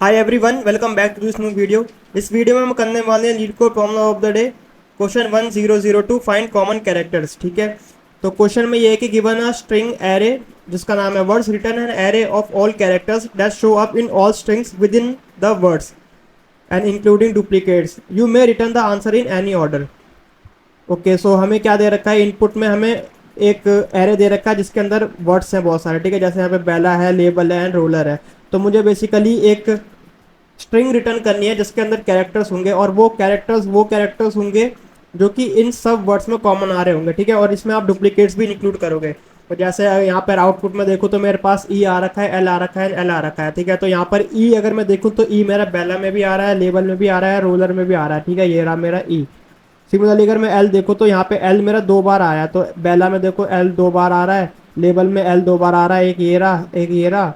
Hi everyone, welcome back to this new video. इस video में हम करने वाले हैं LeetCode problem of the day question 1002 find common characters. ठीक है, तो क्वेश्चन में ये है कि गिवन अ स्ट्रिंग एरे जिसका नाम है words return an array of all characters that show up in all strings within the words and including duplicates. You may return the answer in any order. Okay, so हमें क्या दे रखा है, input में हमें एक array दे रखा है जिसके अंदर वर्ड्स हैं बहुत सारे। ठीक है, जैसे यहाँ पे बेला है, लेबल है एंड रोलर है। तो मुझे बेसिकली एक स्ट्रिंग रिटर्न करनी है जिसके अंदर कैरेक्टर्स होंगे, और वो कैरेक्टर्स होंगे जो कि इन सब वर्ड्स में कॉमन आ रहे होंगे। ठीक है, और इसमें आप डुप्लीकेट्स भी इंक्लूड करोगे। तो जैसे यहाँ पर आउटपुट में देखो तो मेरे पास ई आ रखा है, एल आ रखा है, एल आ रखा है। ठीक है, तो यहाँ पर ई अगर मैं देखूँ तो ई मेरा बेला में भी आ रहा है, लेबल में भी आ रहा है, रोलर में भी आ रहा है। ठीक है, ये रहा मेरा ई। सिमिलरली अगर मैं एल देखूँ तो यहाँ पे एल मेरा 2 बार आया, तो बेला में देखो एल 2 बार आ रहा है, लेबल में एल 2 बार आ रहा है, एक ये रहा, एक ये रहा,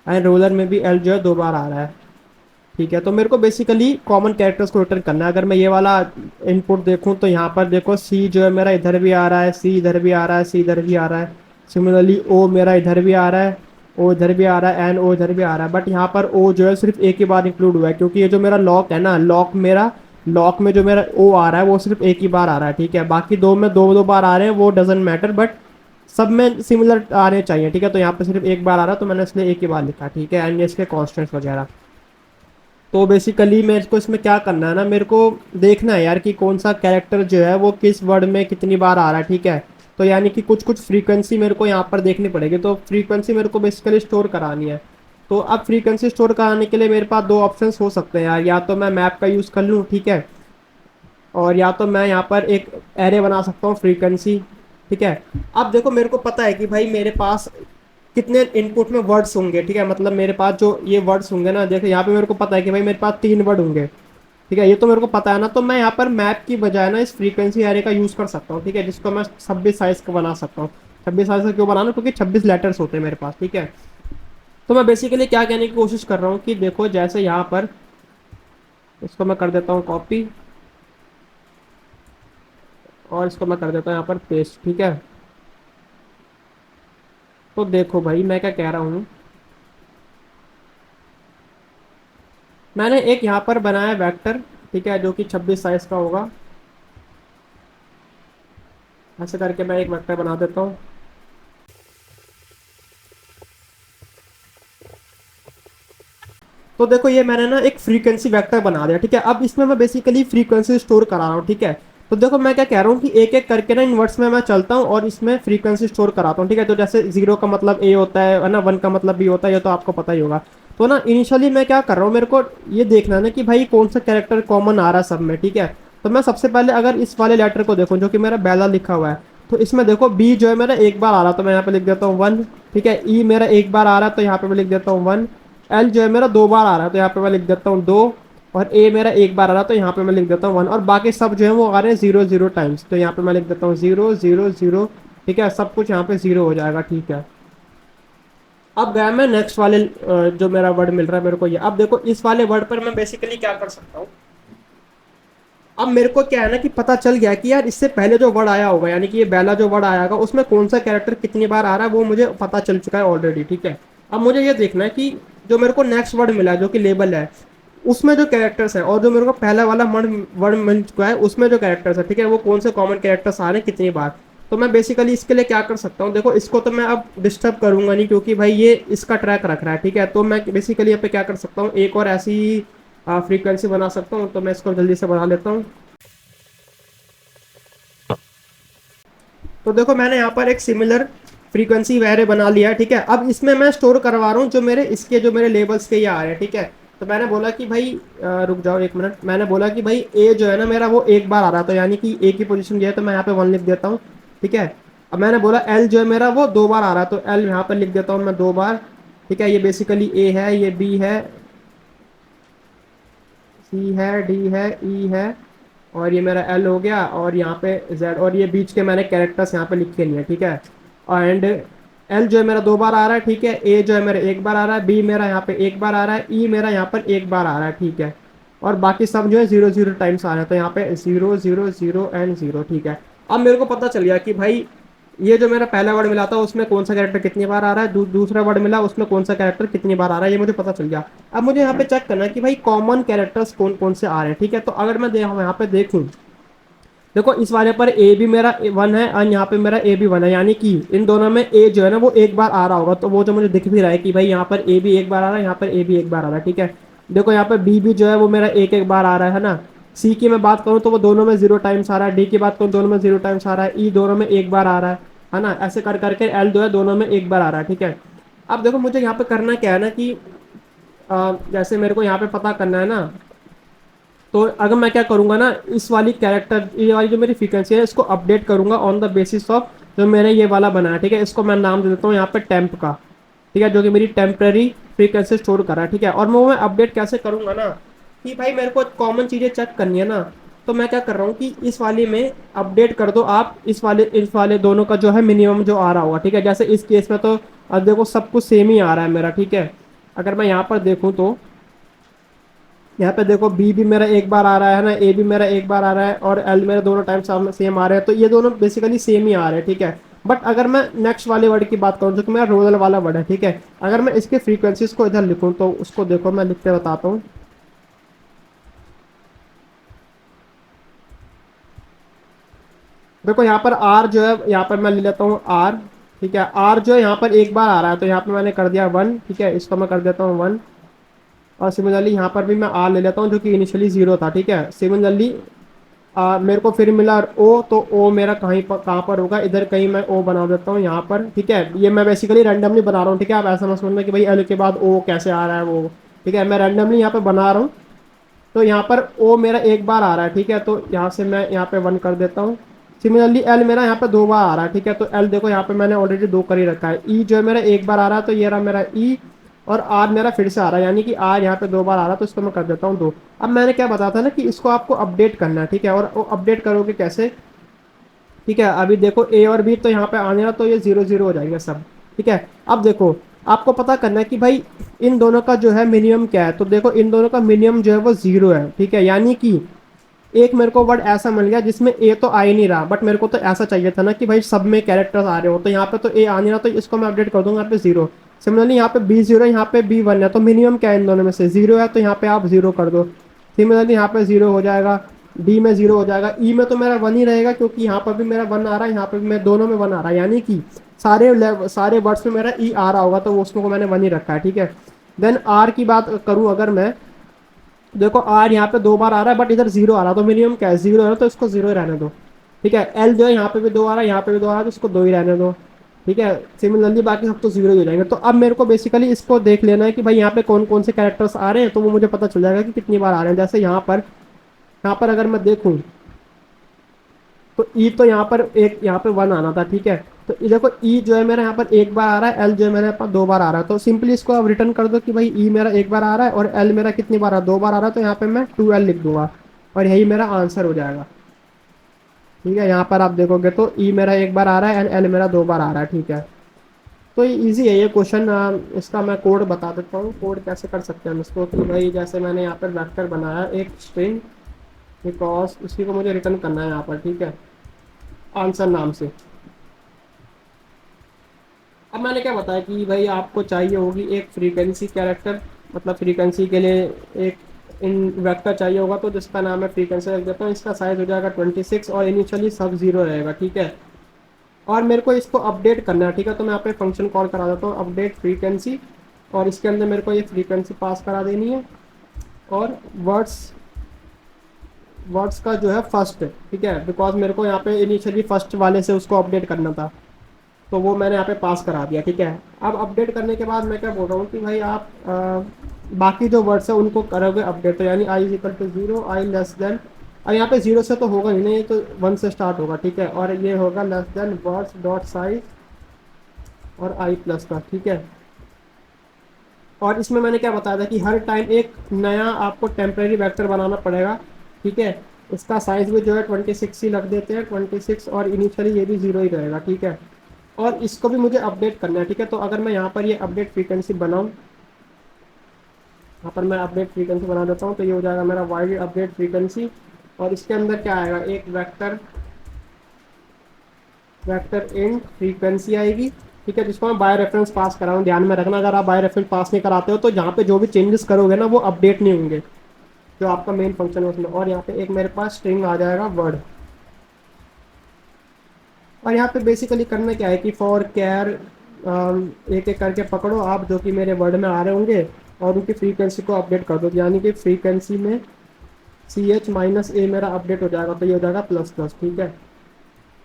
एंड रोलर में भी एल जो है 2 बार आ रहा है। ठीक है, तो मेरे को बेसिकली कॉमन कैरेक्टर्स को रिटर्न करना है। अगर मैं ये वाला इनपुट देखूं तो यहाँ पर देखो सी जो है मेरा इधर भी आ रहा है, सी इधर भी आ रहा है, सी इधर भी आ रहा है। सिमिलरली ओ मेरा इधर भी आ रहा है, ओ इधर भी आ रहा है, एंड ओ इधर भी आ रहा है। बट यहाँ पर ओ जो है सिर्फ एक ही बार इंक्लूड हुआ है, क्योंकि ये जो मेरा लॉक है ना, लॉक में जो मेरा ओ आ रहा है वो सिर्फ एक ही बार आ रहा है। ठीक है, बाकी दो में दो दो बार आ रहे हैं, वो डजेंट मैटर, बट सब में सिमिलर आने चाहिए। ठीक है, तो यहाँ पे सिर्फ एक बार आ रहा है तो मैंने इसलिए एक ही बार लिखा। ठीक है, एंड इसके कॉन्स्टेंट्स वगैरह। तो बेसिकली मेरे को इसमें क्या करना है ना, मेरे को देखना है यार कि कौन सा कैरेक्टर जो है वो किस वर्ड में कितनी बार आ रहा है। ठीक है, तो यानी कि कुछ कुछ फ्रीक्वेंसी मेरे को यहाँ पर देखनी पड़ेगी। तो फ्रीक्वेंसी मेरे को बेसिकली स्टोर करानी है। तो अब फ्रीक्वेंसी स्टोर कराने के लिए मेरे पास दो ऑप्शंस हो सकते हैं यार। या तो मैं मैप का यूज़ कर लूँ, ठीक है, और या तो मैं यहाँ पर एक एरे बना सकता हूँ फ्रीक्वेंसी। ठीक है, अब देखो मेरे को पता है कि भाई मेरे पास कितने इनपुट में वर्ड्स होंगे। ठीक है, मतलब मेरे पास जो ये वर्ड्स होंगे ना, देखो यहाँ पे मेरे को पता है कि भाई मेरे पास 3 वर्ड होंगे। ठीक है, ये तो मेरे को पता है ना, तो मैं यहाँ पर मैप की बजाय ना इस फ्रीक्वेंसी एरे का यूज़ कर सकता हूँ। ठीक है, जिसको मैं 26 साइज का बना सकता हूँ। 26 साइज का क्यों बनाना, क्योंकि 26 लेटर्स होते हैं मेरे पास। ठीक है, तो मैं बेसिकली क्या कहने की कोशिश कर रहा हूँ कि देखो जैसे यहाँ पर इसको मैं कर देता हूँ कॉपी, और इसको मैं कर देता हूँ यहाँ पर पेस्ट। ठीक है, तो देखो भाई मैं क्या कह रहा हूँ, मैंने एक यहाँ पर बनाया वेक्टर। ठीक है, जो कि 26 साइज का होगा। ऐसे करके मैं एक वेक्टर बना देता हूँ। तो देखो ये मैंने ना एक फ्रीक्वेंसी वेक्टर बना दिया। ठीक है, अब इसमें मैं बेसिकली फ्रीक्वेंसी स्टोर करा रहा हूँ। ठीक है, तो देखो मैं क्या कह रहा हूँ कि एक एक करके ना इन वर्ड्स में मैं चलता हूँ और इसमें फ्रीक्वेंसी स्टोर कराता हूँ। ठीक है, तो जैसे 0 का मतलब ए होता है ना, 1 का मतलब बी होता है, ये तो आपको पता ही होगा। तो ना इनिशियली मैं क्या कर रहा हूँ, मेरे को ये देखना है ना कि भाई कौन सा कैरेक्टर कॉमन आ रहा है सब में। ठीक है, तो मैं सबसे पहले अगर इस वाले लेटर को देखूँ जो कि मेरा बेला लिखा हुआ है, तो इसमें देखो बी जो है मेरा एक बार आ रहा है, तो मैं यहाँ पे लिख देता हूँ 1। ठीक है, ई मेरा एक बार आ रहा है, तो यहाँ पे मैं लिख देता हूँ 1। एल जो है मेरा 2 बार आ रहा है, तो यहाँ पे मैं लिख देता हूँ 2। और ए मेरा एक बार आ रहा है, तो यहाँ पे मैं लिख देता हूँ 1। और बाकी सब जो है वो आ रहे हैं 0 0 टाइम्स, तो यहाँ पे मैं लिख देता हूँ 0 0 0। ठीक है, सब कुछ यहाँ पे 0 हो जाएगा। ठीक है, अब गया मैं नेक्स्ट वाले जो मेरा वर्ड मिल रहा है मेरे को ये। अब देखो इस वाले वर्ड पर मैं बेसिकली क्या कर सकता हूँ, अब मेरे को क्या है ना कि पता चल गया कि यार इससे पहले जो वर्ड आया होगा, यानी कि ये पहला जो वर्ड आया होगा उसमें कौन सा कैरेक्टर कितनी बार आ रहा है, वो मुझे पता चल चुका है ऑलरेडी। ठीक है, अब मुझे ये देखना है कि जो मेरे को नेक्स्ट वर्ड मिला है जो कि लेबल है, उसमें जो कैरेक्टर्स हैं और जो मेरे को पहला वाला वर्ड मिल चुका है उसमें जो कैरेक्टर्स है, ठीक है, वो कौन से कॉमन कैरेक्टर्स आ रहे हैं कितनी बार। तो मैं बेसिकली इसके लिए क्या कर सकता हूँ, देखो इसको तो मैं अब डिस्टर्ब करूंगा नहीं क्योंकि भाई ये इसका ट्रैक रख रहा है। ठीक है, तो मैं बेसिकली यहाँ पे क्या कर सकता हूँ, एक और ऐसी फ्रीक्वेंसी बना सकता हूँ। तो मैं इसको जल्दी से बना लेता हूँ। तो देखो मैंने यहाँ पर एक सिमिलर फ्रीक्वेंसी वैरे बना लिया है। ठीक है, अब इसमें मैं स्टोर करवा रहा हूँ जो मेरे इसके जो मेरे लेबल्स के ये आ रहे हैं। ठीक है, तो मैंने बोला कि भाई रुक जाओ एक मिनट, मैंने बोला कि भाई ए जो है ना मेरा वो एक बार आ रहा था, यानी कि ए की पोजीशन ये है, तो मैं यहाँ पे 1 लिख देता हूँ। ठीक है, अब मैंने बोला एल जो है मेरा वो 2 बार आ रहा है, तो एल यहाँ पर लिख देता हूँ मैं 2 बार। ठीक है, ये बेसिकली ए है, ये बी है, सी है, डी है, ई है, और ये मेरा एल हो गया, और यहाँ पे जेड, और ये बीच के मैंने कैरेक्टर्स यहाँ पे लिखे नहीं है। ठीक है, एंड एल जो है मेरा 2 बार आ रहा है। ठीक है, ए जो है मेरा एक बार आ रहा है, बी मेरा यहाँ पे एक बार आ रहा है, ई मेरा यहाँ पर एक बार आ रहा है। ठीक है, और बाकी सब जो है 0 0 टाइम्स आ रहे हैं, तो यहाँ पे 0 0 0 एंड 0। ठीक है, अब मेरे को पता चल गया कि भाई ये जो मेरा पहला वर्ड मिला था उसमें कौन सा कैरेक्टर कितनी बार आ रहा है, दूसरा वर्ड मिला उसमें कौन सा कैरेक्टर कितनी बार आ रहा है, ये मुझे पता चल गया। अब मुझे यहाँ पे चेक करना है कि भाई कॉमन कैरेक्टर्स कौन कौन से आ रहे हैं, ठीक है। तो अगर मैं यहाँ पे देखूँ, देखो इस वाले पर ए भी मेरा वन है और यहाँ पे मेरा ए भी वन है, यानी कि इन दोनों में ए जो है ना वो एक बार आ रहा होगा, तो वो जो मुझे दिख भी रहा है कि भाई यहाँ पर ए भी एक बार आ रहा है, यहाँ पर ए भी एक बार आ रहा है, ठीक है। देखो यहाँ पर बी भी जो है वो मेरा एक एक बार आ रहा है ना। सी की मैं बात करूँ तो वो दोनों में 0 टाइम्स आ रहा है, डी की बात करूँ दोनों में 0 टाइम्स आ रहा है, ई दोनों में एक बार आ रहा है ना। ऐसे कर करके एल जो है दोनों में एक बार आ रहा है, ठीक है। अब देखो मुझे यहाँ पे करना क्या है ना कि जैसे मेरे को यहाँ पे पता करना है ना, तो अगर मैं क्या करूंगा ना, इस वाली कैरेक्टर, ये वाली जो मेरी फ्रीक्वेंसी है इसको अपडेट करूंगा ऑन द बेसिस ऑफ जो मैंने ये वाला बनाया, ठीक है। इसको मैं नाम दे देता हूँ यहाँ पे टेम्प का, ठीक है, जो कि मेरी टेम्पररी फ्रीक्वेंसी स्टोर कर रहा है, ठीक है। और मैं अपडेट कैसे करूंगा ना कि भाई मेरे को कॉमन चीज़ें चेक करनी है ना, तो मैं क्या कर रहा हूँ कि इस वाले में अपडेट कर दो आप इस वाले दोनों का जो है मिनिमम जो आ रहा होगा, ठीक है। जैसे इस केस में तो अब देखो सब कुछ सेम ही आ रहा है मेरा, ठीक है। अगर मैं यहाँ पर देखूँ तो यहाँ पे देखो बी भी मेरा एक बार आ रहा है ना, ए भी मेरा एक बार आ रहा है और एल मेरा दोनों टाइम सेम आ रहे हैं, तो ये दोनों बेसिकली सेम ही आ रहे हैं, ठीक है। बट अगर मैं नेक्स्ट वाले वर्ड की बात करूँ जो कि मेरा रोजल वाला वर्ड है, ठीक है, अगर मैं इसके फ्रीक्वेंसीज को इधर लिखूँ तो उसको देखो मैं लिखते बताता हूँ। देखो यहाँ पर आर जो है, यहाँ पर मैं ले लेता हूँ आर, ठीक है। आर जो है यहाँ पर एक बार आ रहा है तो यहाँ पर मैंने कर दिया वन, ठीक है, इसको मैं कर देता हूँ वन। और सिमिलरली यहाँ पर भी मैं आर ले लेता हूँ जो कि इनिशियली जीरो था, ठीक है। सिमिलरली मेरे को फिर मिला ओ, तो ओ मेरा कहाँ पर होगा, इधर कहीं मैं ओ बना देता हूँ यहाँ पर, ठीक है। ये मैं बेसिकली रैंडमली बना रहा हूँ, ठीक है। आप ऐसा मत समझना कि भाई एल के बाद ओ कैसे आ रहा है वो, ठीक है, मैं रैंडमली यहाँ पे बना रहा हूँ। तो यहाँ पर ओ मेरा एक बार आ रहा है, ठीक है, तो यहाँ से मैं यहाँ पे वन कर देता हूँ। सिमिलरली एल मेरा यहाँ पे दो बार आ रहा है, ठीक है, तो एल देखो यहाँ पे मैंने ऑलरेडी दो कर ही रखा है। ई जो है मेरा एक बार आ रहा है, तो ये रहा मेरा ई। और आर मेरा फिर से आ रहा है, यानी कि आर यहाँ पे दो बार आ रहा है, तो इसको मैं कर देता हूँ दो। अब मैंने क्या बताया था ना कि इसको आपको अपडेट करना है, ठीक है। और वो अपडेट करोगे कैसे, ठीक है। अभी देखो ए और बी तो यहाँ पे आने वाला, तो ये जीरो जीरो हो जाएंगे सब, ठीक है। अब देखो आपको पता करना है कि भाई इन दोनों का जो है मिनिमम क्या है, तो देखो इन दोनों का मिनिमम जो है वो जीरो है, ठीक है। यानी कि एक मेरे को वर्ड ऐसा मिल गया जिसमें ए तो आ ही नहीं रहा, बट मेरे को तो ऐसा चाहिए था ना कि भाई सब में कैरेक्टर्स आ रहे हो, तो यहाँ पे तो ए आ नहीं रहा, तो इसको मैं अपडेट कर दूंगा यहाँ पे जीरो। सिमिलरली यहाँ पे बी जीरो, यहाँ पे बी वन है, तो मिनिमम क्या है इन दोनों में से, जीरो है, तो यहाँ पे आप जीरो कर दो। सिमिलरली यहाँ पे जीरो हो जाएगा, डी में जीरो हो जाएगा, ई में तो मेरा वन ही रहेगा क्योंकि यहाँ पर भी मेरा वन आ रहा है, यहाँ पर भी मैं दोनों में वन आ रहा है, यानी कि सारे वर्ड्स में मेरा ई आ रहा होगा, तो वो उसमें को मैंने वन ही रखा है, ठीक है। देन आर की बात करूँ अगर मैं, देखो आर यहाँ पे दो बार आ रहा है बट इधर जीरो आ रहा है, तो मिनिमम क्या है, जीरो है, तो इसको जीरो ही रहने दो, ठीक है। एल जो है यहाँ पे भी दो आ रहा है, यहाँ पे भी दो आ रहा है, तो इसको दो ही रहने दो, ठीक है। सिमिलरली बाकी सब तो जीरो ही हो जाएंगे। तो अब मेरे को बेसिकली इसको देख लेना है कि भाई यहाँ पे कौन कौन से कैरेक्टर्स आ रहे हैं, तो वो मुझे पता चल जाएगा कि कितनी बार आ रहे हैं। जैसे यहाँ पर अगर मैं देखूँ तो ई तो यहाँ पर एक, यहाँ पे वन आना था, ठीक है। तो ये देखो ई जो है मेरा यहाँ पर एक बार आ रहा है, एल जो है मेरे पास दो बार आ रहा है, तो सिंपली इसको आप रिटर्न कर दो कि भाई ई मेरा एक बार आ रहा है और एल मेरा कितनी बार आ रहा है, दो बार आ रहा है, तो यहाँ पे मैं टू एल लिख दूंगा और यही मेरा आंसर हो जाएगा, ठीक है। यहाँ पर आप देखोगे तो ई मेरा एक बार आ रहा है एंड एल मेरा दो बार आ रहा है, ठीक है। तो ये ईजी है ये क्वेश्चन। इसका मैं कोड बता देता हूँ, कोड कैसे कर सकते हैं हम इसको, कि भाई जैसे मैंने यहाँ पर वेक्टर बनाया एक स्ट्रिंग, बिकॉज उसी को मुझे रिटर्न करना है यहाँ पर, ठीक है, आंसर नाम से। अब मैंने क्या बताया कि भाई आपको चाहिए होगी एक फ्रीक्वेंसी कैरेक्टर, मतलब फ्रीक्वेंसी के लिए एक इन वेक्टर चाहिए होगा, तो जिसका नाम है फ्रीक्वेंसी रख देता हूँ। इसका साइज हो जाएगा 26 और इनिशियली सब जीरो रहेगा, ठीक है। और मेरे को इसको अपडेट करना है, ठीक है, तो मैं यहाँ पे फंक्शन कॉल करा देता हूँ अपडेट फ्रीक्वेंसी, और इसके अंदर मेरे को ये फ्रीक्वेंसी पास करा देनी है और वर्ड्स वर्ड्स का जो है फर्स्ट, ठीक है, बिकॉज मेरे को यहाँ पे इनिशियली फर्स्ट वाले से उसको अपडेट करना था, तो वो मैंने यहाँ पे पास करा दिया, ठीक है। अब अपडेट करने के बाद मैं क्या बोल रहा हूँ कि भाई आप बाकी जो वर्ड्स है उनको करोगे अपडेट, तो यानी i is equal to zero, i less than, और यहाँ पे जीरो से तो होगा ही नहीं, ये तो वन से स्टार्ट होगा, ठीक है। और ये होगा less than words dot size और आई प्लस का, ठीक है। और इसमें मैंने क्या बताया था कि हर टाइम एक नया आपको टेम्परेरी वेक्टर बनाना पड़ेगा, ठीक है। इसका साइज भी जो है 26 ही रख देते हैं, 26, और इनिशियली ये भी जीरो ही रहेगा, ठीक है। और इसको भी मुझे अपडेट करना है, ठीक है। तो अगर मैं यहाँ पर ये अपडेट फ्रीक्वेंसी बनाऊँ, यहाँ पर मैं अपडेट फ्रीक्वेंसी बना देता हूँ, तो ये हो जाएगा मेरा वाइड अपडेट फ्रीक्वेंसी। और इसके अंदर क्या आएगा, एक वेक्टर वेक्टर इंट फ्रीक्वेंसी आएगी, ठीक है, जिसको मैं बाय रेफरेंस पास कर रहा हूँ। ध्यान में रखना, अगर आप बाय रेफरेंस पास नहीं कराते हो तो यहाँ पे जो भी चेंजेस करोगे ना वो अपडेट नहीं होंगे, जो आपका मेन फंक्शन है उसमें। और यहाँ पे एक मेरे पास स्ट्रिंग आ जाएगा वर्ड। और यहाँ पे बेसिकली करना क्या है कि फॉर कैर एक एक करके पकड़ो आप जो कि मेरे वर्ड में आ रहे होंगे, और उनकी फ्रीक्वेंसी को अपडेट कर दो, यानी कि फ्रीक्वेंसी में CH-A मेरा अपडेट हो जाएगा, तो ये हो जाएगा प्लस प्लस, ठीक है।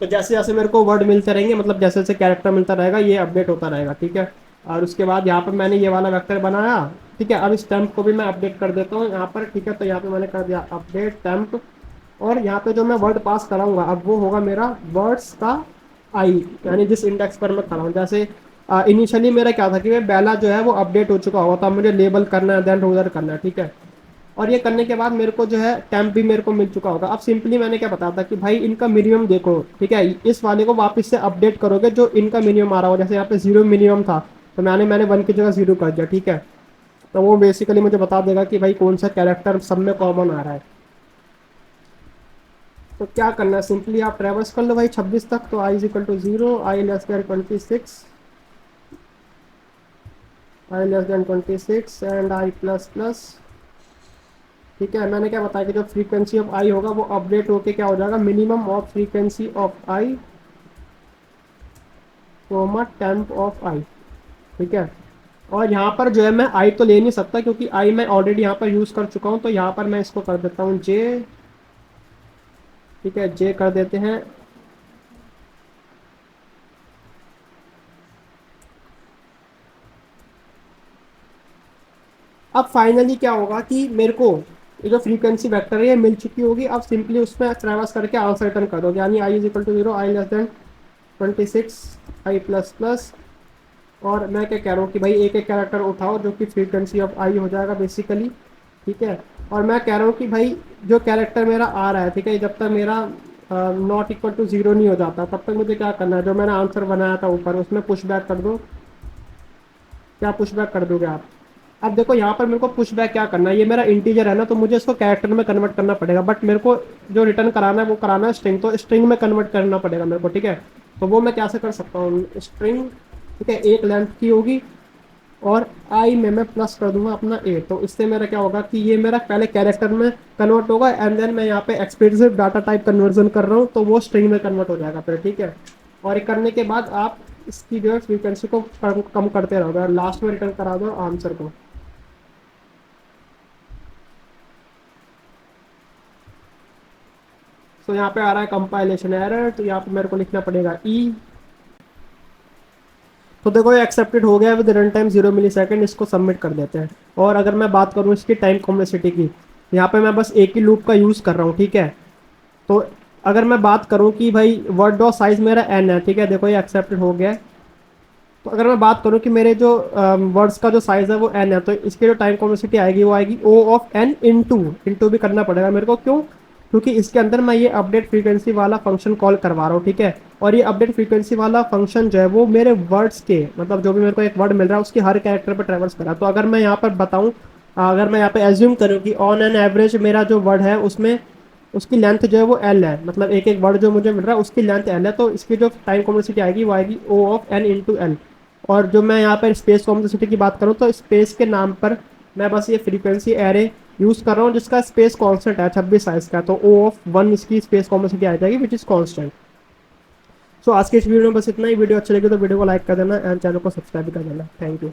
तो जैसे जैसे मेरे को वर्ड मिलते रहेंगे, मतलब जैसे जैसे कैरेक्टर मिलता रहेगा ये अपडेट होता रहेगा, ठीक है। और उसके बाद यहाँ पर मैंने ये वाला वेक्टर बनाया, ठीक है। अब इस टेम्प को भी मैं अपडेट कर देता हूँ यहाँ पर, ठीक है। तो यहाँ पे मैंने कर दिया अपडेट टेम्प, और यहाँ पे जो मैं वर्ड पास कराऊंगा अब वो होगा मेरा वर्ड्स का आई, यानी जिस इंडेक्स पर मैं खड़ा हूँ। जैसे इनिशियली मेरा क्या था कि मैं बेला जो है वो अपडेट हो चुका होगा, तो अब मुझे लेबल करना है, देन रूलर करना है, ठीक है। और ये करने के बाद मेरे को जो है टेम्प भी मेरे को मिल चुका होगा। अब सिंपली मैंने क्या बताया था कि भाई इनका मिनिमम देखो, ठीक है, इस वाले को वापस से अपडेट करोगे जो इनका मिनिमम आ रहा हो। जैसे यहाँ पे 0 मिनिमम था, तो मैंने 1 की जगह 0 कर दिया, ठीक है। तो वो बेसिकली मुझे बता देगा कि भाई कौन सा कैरेक्टर सब में कॉमन आ रहा है। तो क्या करना है, सिंपली आप ट्रेवर्स कर लो भाई 26 तक। तो i is equal to 0, i<26, i<26 and i plus plus, ठीक है। मैंने क्या बताया कि जो फ्रीक्वेंसी ऑफ आई होगा वो अपडेट होके क्या हो जाएगा, minimum of frequency of i comma temp of i, ठीक है। और यहाँ पर जो है मैं आई तो ले नहीं सकता क्योंकि आई मैं ऑलरेडी यहाँ पर यूज़ कर चुका हूँ, तो यहाँ पर मैं इसको कर देता हूँ जे, ठीक है, जे कर देते हैं। अब फाइनली क्या होगा कि मेरे को ये जो फ्रीक्वेंसी वेक्टर है ये मिल चुकी होगी। अब सिंपली उसमें ट्रेवर्स करके आंसर रिटर्न कर दो, यानी i is equal to 0, i<26, i plus plus. और मैं क्या कह रहा हूँ कि भाई एक एक कैरेक्टर उठाओ जो कि फ्रीक्वेंसी ऑफ आई हो जाएगा बेसिकली, ठीक है। और मैं कह रहा हूँ कि भाई जो कैरेक्टर मेरा आ रहा है, ठीक है, जब तक मेरा नॉट इक्वल टू 0 नहीं हो जाता तब तक मुझे क्या करना है, जो मैंने आंसर बनाया था ऊपर उसमें पुश बैक कर दो। क्या पुश बैक कर दोगे आप? अब देखो यहाँ पर मेरे को पुश बैक क्या करना है, ये मेरा इंटीजर है ना, तो मुझे इसको कैरेक्टर में कन्वर्ट करना पड़ेगा, बट मेरे को जो रिटर्न कराना है वो कराना है स्ट्रिंग, तो स्ट्रिंग में कन्वर्ट करना पड़ेगा मेरे को, ठीक है। तो वो मैं कैसे कर सकता हूँ, स्ट्रिंग, ठीक है, एक लेंथ की होगी, और आई में मैं प्लस कर दूंगा अपना ए। तो इससे मेरा क्या होगा कि ये मेरा पहले कैरेक्टर में कन्वर्ट होगा, एंड देन मैं यहाँ पे एक्सप्रेसिव डाटा टाइप कन्वर्जन कर रहा हूँ तो वो स्ट्रिंग में कन्वर्ट हो जाएगा फिर, ठीक है। और ये करने के बाद आप इसकी जो है फ्रीक्वेंसी को कम करते रहोगे और लास्ट में रिटर्न करा दो आंसर को। तो यहाँ पे आ रहा है कंपाइलेशन एरर, तो यहाँ पे मेरे को लिखना पड़ेगा ई। तो देखो ये एक्सेप्टेड हो गया with run time 0 millisecond, इसको सबमिट कर देते हैं। और अगर मैं बात करूँ इसकी टाइम कॉम्प्लेक्सिटी की, यहाँ पे मैं बस एक ही लूप का यूज़ कर रहा हूँ, ठीक है। तो अगर मैं बात करूँ कि भाई वर्ड डॉ साइज मेरा n है, ठीक है, देखो ये एक्सेप्टेड हो गया है। तो अगर मैं बात करूँ कि मेरे जो वर्ड्स का जो साइज है वो n है, तो इसकी जो टाइम कॉम्प्लेक्सिटी आएगी वो आएगी O ऑफ n इंटू भी करना पड़ेगा मेरे को, क्यों? क्योंकि इसके अंदर मैं ये अपडेट फ्रीक्वेंसी वाला फंक्शन कॉल करवा रहा हूँ, ठीक है। और ये अपडेट फ्रीक्वेंसी वाला फंक्शन जो है वो मेरे वर्ड्स के, मतलब जो भी मेरे को एक वर्ड मिल रहा है उसके हर कैरेक्टर पर ट्रेवर्स करा। तो अगर मैं यहाँ पर बताऊँ, अगर मैं यहाँ पे एज्यूम करूँ कि ऑन एन एवरेज मेरा जो वर्ड है उसमें उसकी लेंथ जो है वो एल है, मतलब एक एक वर्ड जो मुझे मिल रहा है उसकी लेंथ एल है, तो इसकी जो टाइम कॉम्प्लेक्सिटी आएगी वो आएगी O of n into L. और जो मैं यहाँ पर स्पेस कॉम्प्लेक्सिटी की बात करूँ तो स्पेस के नाम पर मैं बस ये फ्रीक्वेंसी एरे यूज़ कर रहा हूँ जिसका स्पेस कांस्टेंट है 26 साइज का, तो O ऑफ 1 इसकी स्पेस कॉम्प्लेक्सिटी आ जाएगी विच इज़ कांस्टेंट। सो आज के इस वीडियो में बस इतना ही। वीडियो अच्छी लगी तो वीडियो को लाइक कर देना एंड चैनल को सब्सक्राइब कर देना। Thank you.